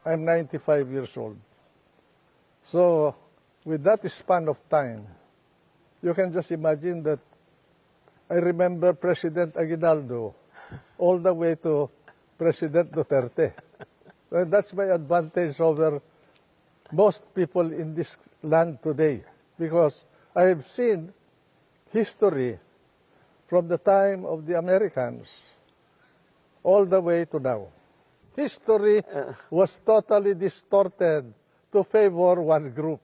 I'm 95 years old. So with that span of time, you can just imagine that I remember President Aguinaldo all the way to President Duterte. And that's my advantage over most people in this land today, because I have seen history from the time of the Americans all the way to now. History was totally distorted to favor one group.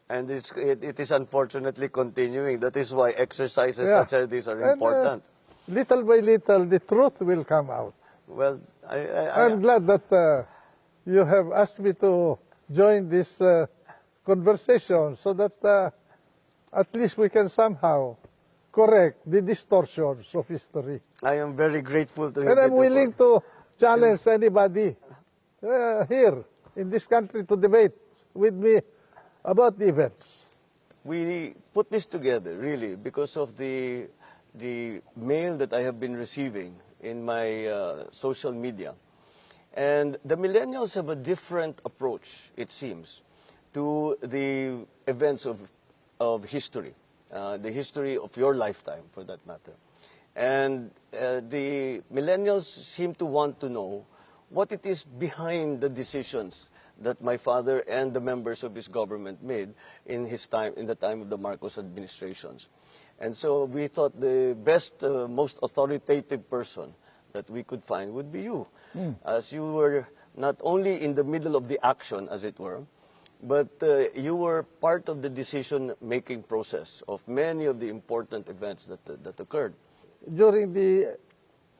And it is unfortunately continuing. That is why exercises such as these are important. Little by little, the truth will come out. Well, I'm glad that you have asked me to join this conversation so that at least we can somehow correct the distortions of history. I am very grateful to you. And I'm willing to challenge anybody here in this country to debate with me about the events. We put this together, really, because of the mail that I have been receiving in my social media. And the millennials have a different approach, it seems, to the events of history, the history of your lifetime, for that matter. And the millennials seem to want to know what it is behind the decisions that my father and the members of his government made in the time of the Marcos administrations. And so we thought the best, most authoritative person that we could find would be you, as you were not only in the middle of the action, as it were, but you were part of the decision-making process of many of the important events that occurred. During the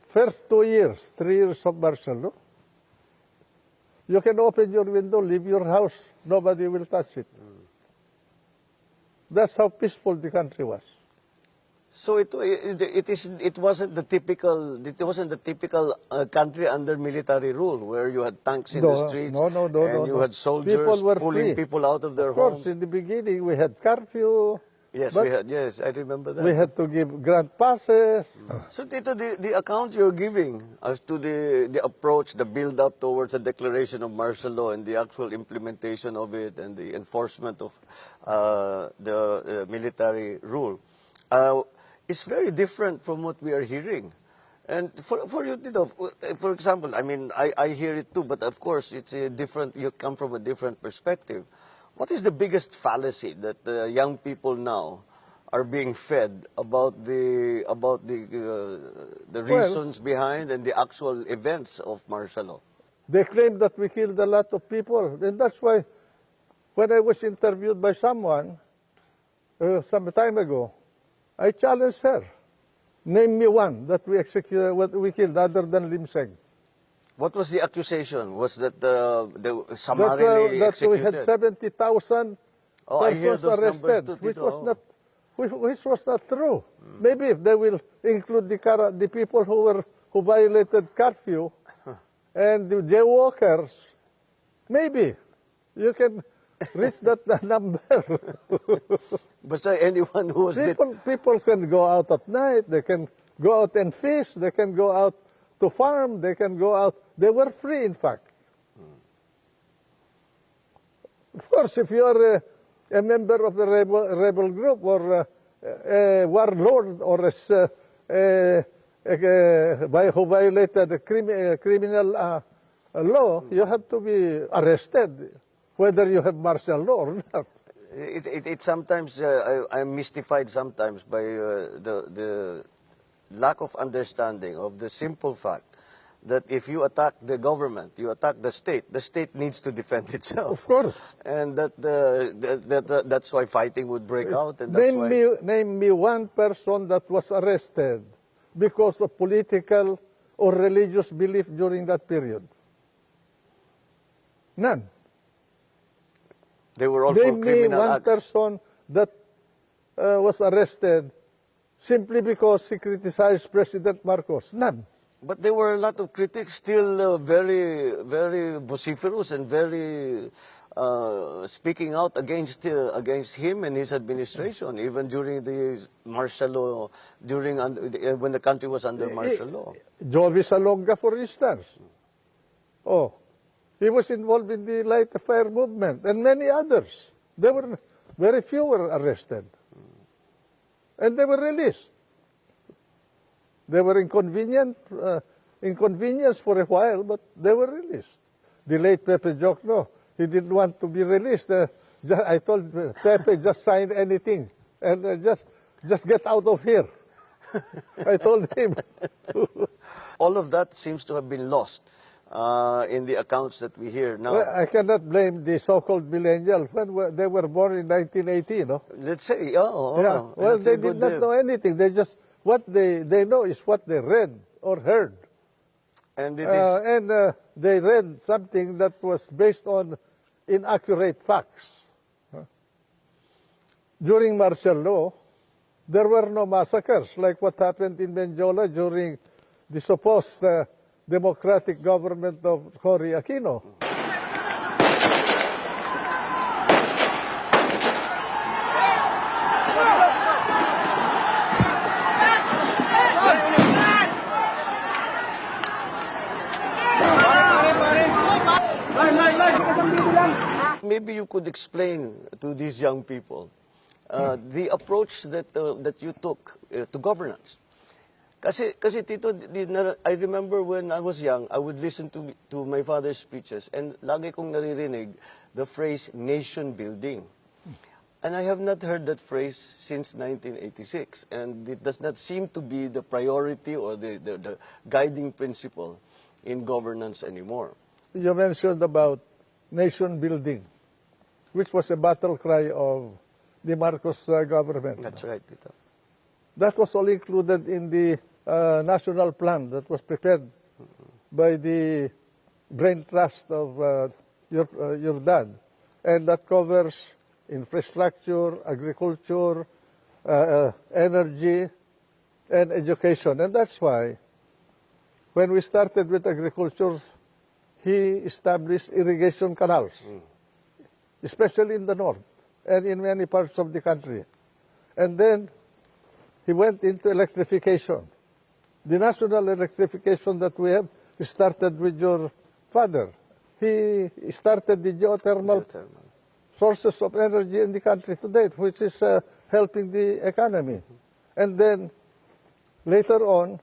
first 3 years of martial law, you can open your window, leave your house, nobody will touch it. That's how peaceful the country was. So it wasn't the typical country under military rule where you had tanks in the streets and you had soldiers pulling people out of their homes. Of course, in the beginning we had curfew. Yes, we had. Yes, I remember that. We had to give grant passes. So, Tito, the account you're giving as to the approach, the build-up towards the declaration of martial law and the actual implementation of it and the enforcement of the military rule is very different from what we are hearing. And for you, Tito, for example, I mean, I hear it too, but of course it's a different. You come from a different perspective. What is the biggest fallacy that young people now are being fed about the reasons behind and the actual events of martial law? They claim that we killed a lot of people, and that's why when I was interviewed by someone some time ago, I challenged her. Name me one that we executed, what we killed other than Lim Seng. What was the accusation? Was that the summarily executed? That we had 70,000 persons arrested, which was not true. Maybe if they will include the people who violated curfew and the jaywalkers, maybe you can reach that number. But anyone who was people can go out at night. They can go out and fish. They can go out to farm, they can go out. They were free, in fact. Of course, if you are a member of the rebel group or a warlord or who violated a criminal law, you have to be arrested, whether you have martial law or not. It sometimes, I'm mystified sometimes by the lack of understanding of the simple fact that if you attack the government, you attack the state needs to defend itself. Of course. And that's why fighting would break out. And that's name me one person that was arrested because of political or religious belief during that period. None. They were all for criminal acts. Name me one person that was arrested simply because he criticized President Marcos. None. But there were a lot of critics still very, very vociferous and very speaking out against him and his administration, even during the martial law, when the country was under martial law. Jovi Salonga, for instance. Oh, He was involved in the Light the Fire movement and many others. Very few were arrested. And they were released. They were inconvenienced for a while, but they were released. The late Pepe Jokno, he didn't want to be released. I told Pepe, just sign anything and just get out of here. I told him. All of that seems to have been lost in the accounts that we hear now. Well, I cannot blame the so-called millennials when they were born in 1980, no? Let's say, Yeah. Well, that's they a did good not know anything. What they know is what they read or heard. And it is, They read something that was based on inaccurate facts. During martial law, there were no massacres like what happened in Benjola during the supposed democratic government of Cory Aquino. maybe you could explain to these young people the approach that you took to governance. Kasi Tito, I remember when I was young, I would listen to my father's speeches and lagi kong naririnig the phrase nation building. And I have not heard that phrase since 1986. And it does not seem to be the priority or the guiding principle in governance anymore. You mentioned about nation building, which was a battle cry of the Marcos government. That's right, Tito. That was all included in the national plan that was prepared by the brain trust of your dad. And that covers infrastructure, agriculture, energy, and education. And that's why when we started with agriculture, he established irrigation canals, especially in the north and in many parts of the country. And then he went into electrification. The national electrification that we have started with your father. He started the geothermal sources of energy in the country today, which is helping the economy. And then later on,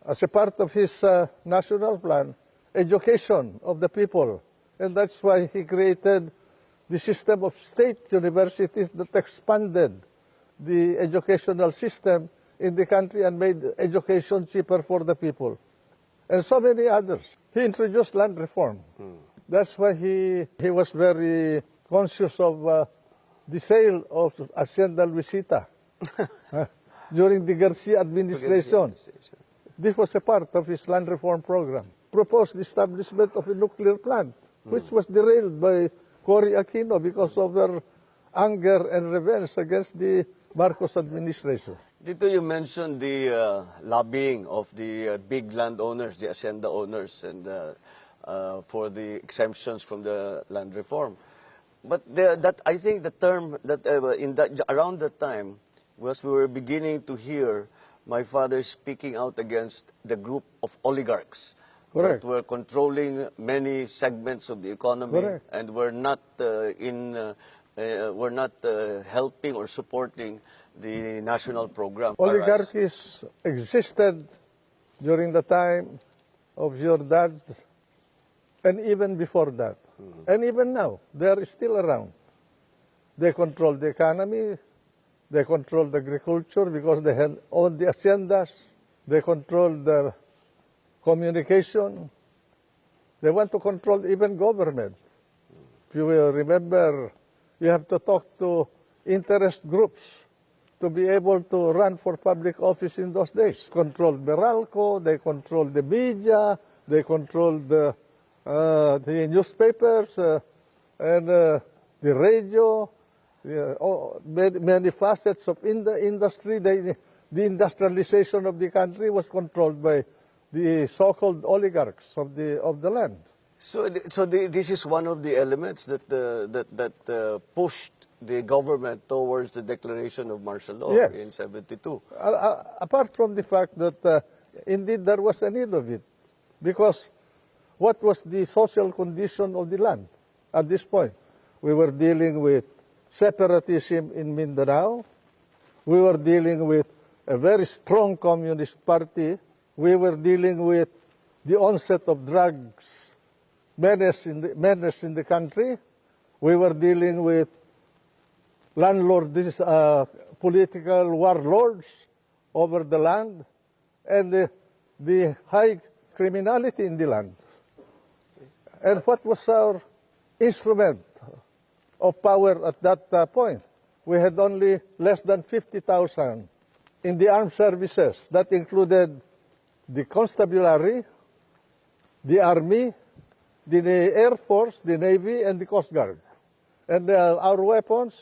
as a part of his national plan, education of the people. And that's why he created the system of state universities that expanded the educational system in the country and made education cheaper for the people. And so many others. He introduced land reform. That's why he was very conscious of the sale of Hacienda Luisita during the Garcia administration. This was a part of his land reform program. Proposed the establishment of a nuclear plant, which was derailed by Cory Aquino because of their anger and revenge against the Marcos administration. Dito you mentioned the lobbying of the big landowners, the hacienda owners, and for the exemptions from the land reform. But I think the term that around that time was we were beginning to hear my father speaking out against the group of oligarchs. Correct. That were controlling many segments of the economy. Correct. And were not helping or supporting the national program. Oligarchies existed during the time of your dad and even before that. And even now, they are still around. They control the economy, they control the agriculture because they own the haciendas, they control the communication, they want to control even government. If you will remember, you have to talk to interest groups to be able to run for public office in those days. Controlled Meralco, they controlled the media, they controlled the newspapers and the radio, many facets of the industry. The industrialization of the country was controlled by the so-called oligarchs of the land. So this is one of the elements that pushed the government towards the declaration of martial law in 72. Apart from the fact that indeed there was a need of it, because what was the social condition of the land at this point. We were dealing with separatism in Mindanao. We were dealing with a very strong communist party. We were dealing with the onset of drugs menace in the country. We were dealing with landlords, political warlords over the land, and the high criminality in the land. And what was our instrument of power at that point? We had only less than 50,000 in the armed services. That included the constabulary, the army, the Air Force, the Navy, and the Coast Guard. And our weapons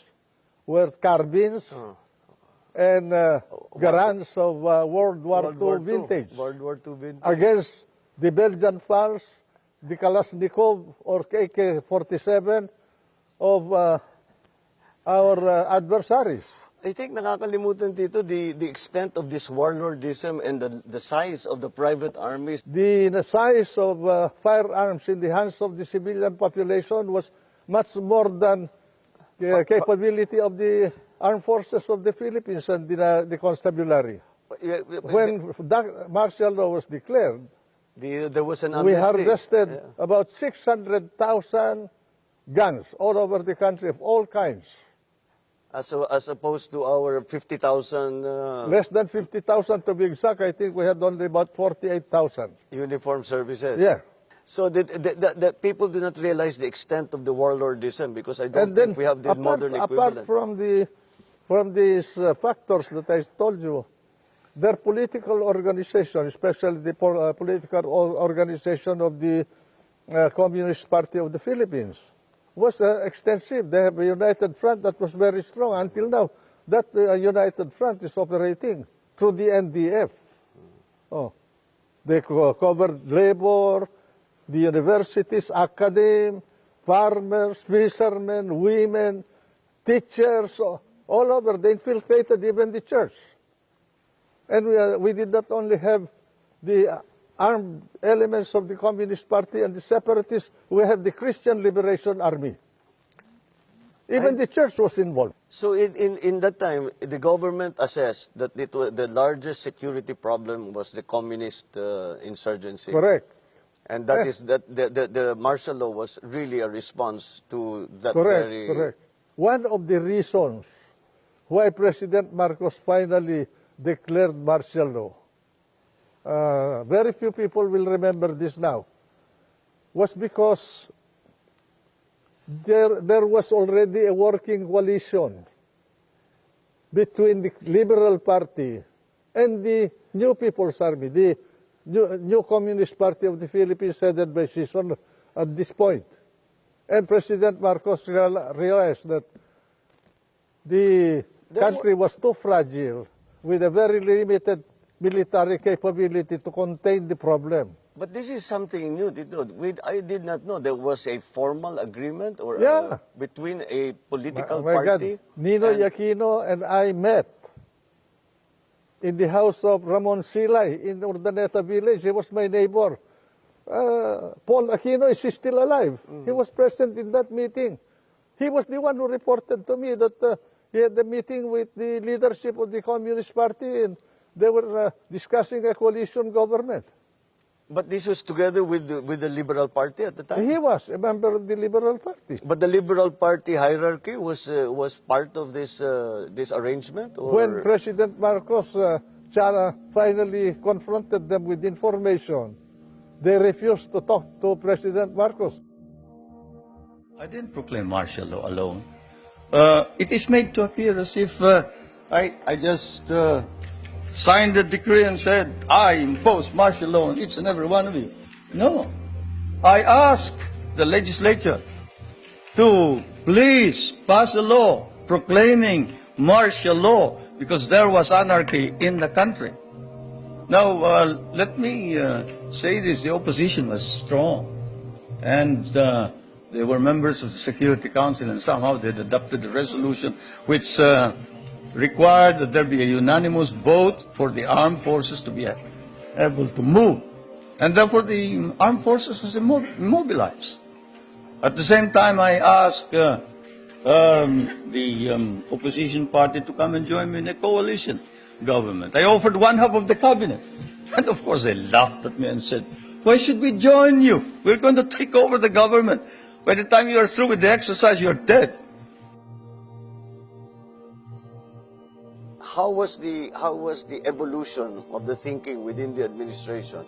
were carbines and Garands of World War II vintage. World War II vintage. Against the Belgian FALS, the Kalashnikov or AK-47 of our adversaries. I think nakakalimutan dito the extent of this warlordism and the size of the private armies. The size of firearms in the hands of the civilian population was much more than the capability of the armed forces of the Philippines and the constabulary. When martial law was declared, there was an we amnesty. harvested about 600,000 guns all over the country of all kinds. As opposed to our 50,000 Less than 50,000 to be exact. I think we had only about 48,000. uniformed services. Yeah. So that people do not realize the extent of the warlordism, because I don't think we have the modern equivalent. Apart from these factors that I told you, their political organization, especially the political organization of the Communist Party of the Philippines, was extensive. They have a united front that was very strong. Until now, that united front is operating through the NDF. Oh, they covered labor, the universities, academe, farmers, fishermen, women, teachers, all over. They infiltrated even the church. And we did not only have the armed elements of the Communist Party and the separatists, we have the Christian Liberation Army. Even the church was involved. So in that time, the government assessed that the largest security problem was the communist insurgency. Correct. And that is that the martial law was really a response to that Correct. One of the reasons why President Marcos finally declared martial law, very few people will remember this now, was because there was already a working coalition between the Liberal Party and the New People's Army, the New Communist Party of the Philippines, headed by Sison at this point. And President Marcos realized that the country was too fragile, with a very limited military capability to contain the problem. But this is something new. I did not know there was a formal agreement or between a political party. God. Ninoy Aquino and I met in the house of Ramon Silay in Urdaneta village. He was my neighbor. Paul Aquino is still alive. He was present in that meeting. He was the one who reported to me that he had a meeting with the leadership of the Communist Party, and they were discussing a coalition government. But this was together with the Liberal Party at the time? He was a member of the Liberal Party. But the Liberal Party hierarchy was part of this arrangement? Or? When President Marcos finally confronted them with information, they refused to talk to President Marcos. I didn't proclaim martial law alone. It is made to appear as if I just signed the decree and said, I impose martial law on each and every one of you. No. I asked the legislature to please pass a law proclaiming martial law because there was anarchy in the country. Now, let me say this. The opposition was strong. And they were members of the Security Council, and somehow they adopted a resolution which required that there be a unanimous vote for the armed forces to be able to move And therefore the armed forces was immobilized. At the same time, I asked the opposition party to come and join me in a coalition government. I offered one half of the cabinet. And of course they laughed at me and said, why should we join you? We're going to take over the government. By the time you are through with the exercise, you're dead. How was the evolution of the thinking within the administration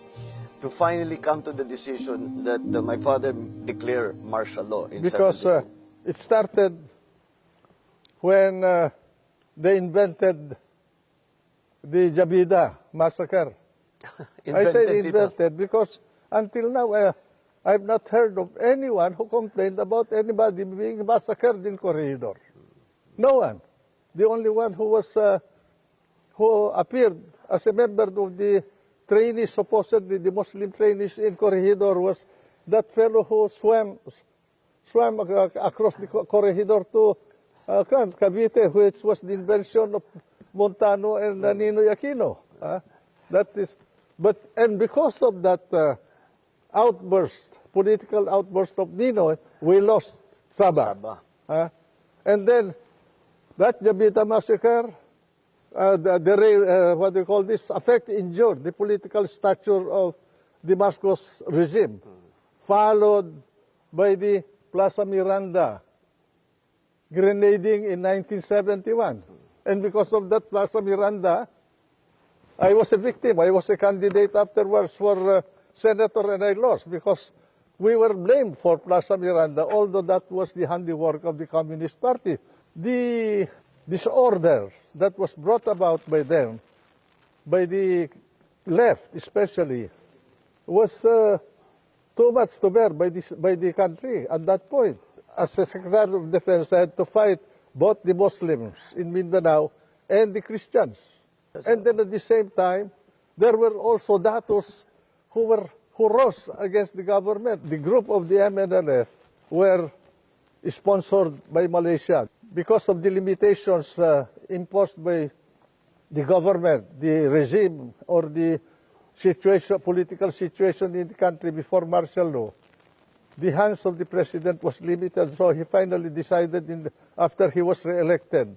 to finally come to the decision that my father declare martial law in Because 72? it started when they invented the Jabida massacre. I say invented because until now I've not heard of anyone who complained about anybody being massacred in Corregidor. No one. The only one who was who appeared as a member of the trainees, supposedly the Muslim trainees in Corregidor, was that fellow who swam across the Corregidor to Cavite, which was the invention of Montano and Ninoy Aquino. That is, and because of that outburst, political outburst of Ninoy, we lost Sabah. And then that Jabita massacre, what they call this, injured the political stature of the Marcos regime, followed by the Plaza Miranda grenading in 1971. And because of that Plaza Miranda, I was a victim. I was a candidate afterwards for senator, and I lost because we were blamed for Plaza Miranda, although that was the handiwork of the Communist Party. The disorder that was brought about by them, by the left especially, was too much to bear by the country at that point. As a Secretary of Defense, I had to fight both the Muslims in Mindanao and the Christians. And then at the same time, there were also datos who rose against the government. The group of the MNLF were sponsored by Malaysia because of the limitations imposed by the government, the regime, or the political situation in the country before martial law. The hands of the president was limited, so he finally decided, after he was re-elected,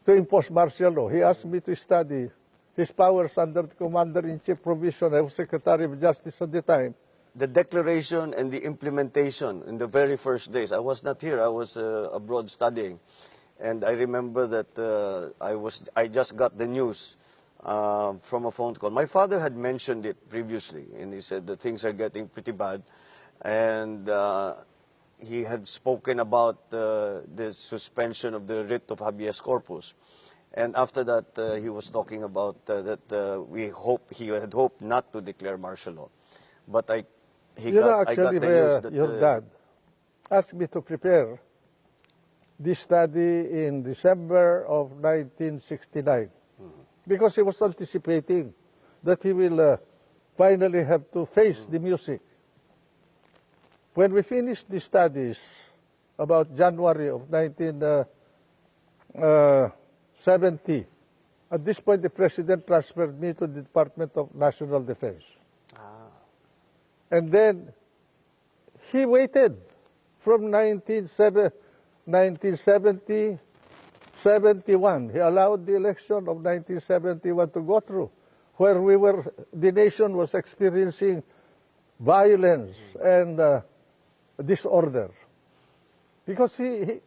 to impose martial law. He asked me to study his powers under the Commander-in-Chief provision. I was Secretary of Justice at the time. The declaration and the implementation in the very first days. I was not here. I was abroad studying. And I remember that I just got the news from a phone call. My father had mentioned it previously, and he said that things are getting pretty bad. And he had spoken about the suspension of the writ of habeas corpus. And after that, he was talking about that he had hoped not to declare martial law. But I got the news that your dad asked me to prepare this study in December of 1969, because he was anticipating that he will finally have to face the music. When we finished the studies about January of 1970, at this point the President transferred me to the Department of National Defense. And then he waited from 1970, 71. He allowed the election of 1971 to go through, where the nation was experiencing violence and disorder. Because he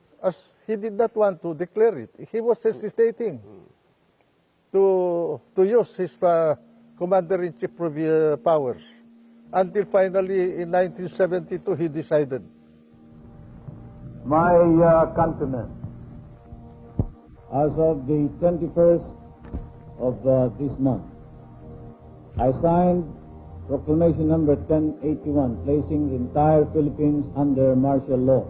did not want to declare it. He was hesitating to use his Commander-in-Chief powers. Until finally, in 1972, he decided. My countrymen, as of the 21st of this month, I signed Proclamation number 1081, placing the entire Philippines under martial law.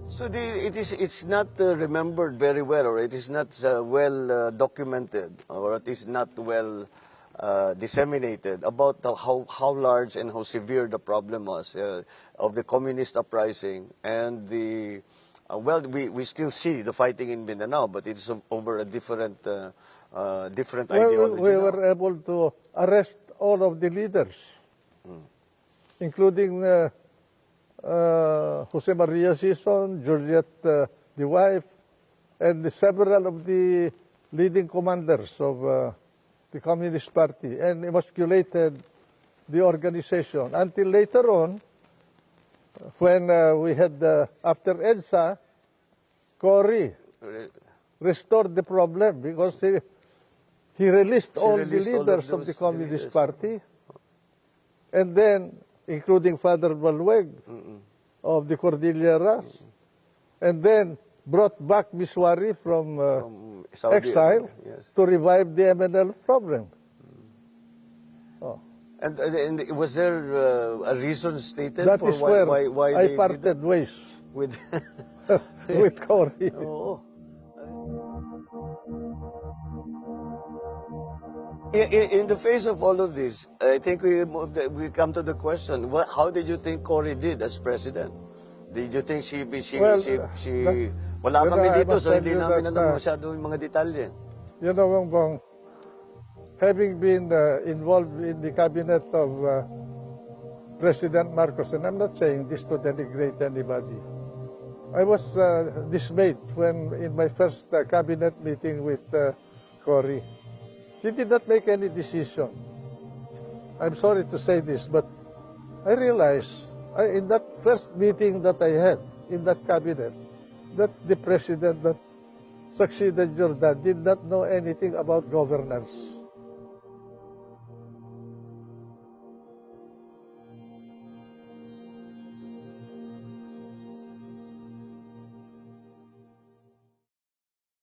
So it's not remembered very well, or it is not well documented, or it is not well disseminated about how large and how severe the problem was of the communist uprising and the well, we still see the fighting in Mindanao, but it's over a different different Well, ideology we now. were able to arrest all of the leaders, including Jose Maria Sison, Juliet, the wife, and several of the leading commanders of the Communist Party, and emasculated the organization until later on, when we had, after EDSA, Cory restored the problem because he released all the released all of leaders of the those Communist leaders. Party, and then, including Father Balweg of the Cordilleras, and then brought back Miswari from Saudi exile Arabia, yes. to revive the MNL problem. Oh. And was there a reason stated That for is where why I they parted ways with? with Cory. Oo. In the face of all of this, I think we come to the question: how did you think Cory did as president? Did you think she Well, wala you kami know, I dito, must so tell hindi you namin that, alam masyado yung mga detalye. You know, Bongbong, having been involved in the cabinet of President Marcos, and I'm not saying this to denigrate anybody, I was dismayed when in my first cabinet meeting with Cory, she did not make any decision. I'm sorry to say this, but I realized in that first meeting that I had in that cabinet, that the president that succeeded Jordan did not know anything about governance.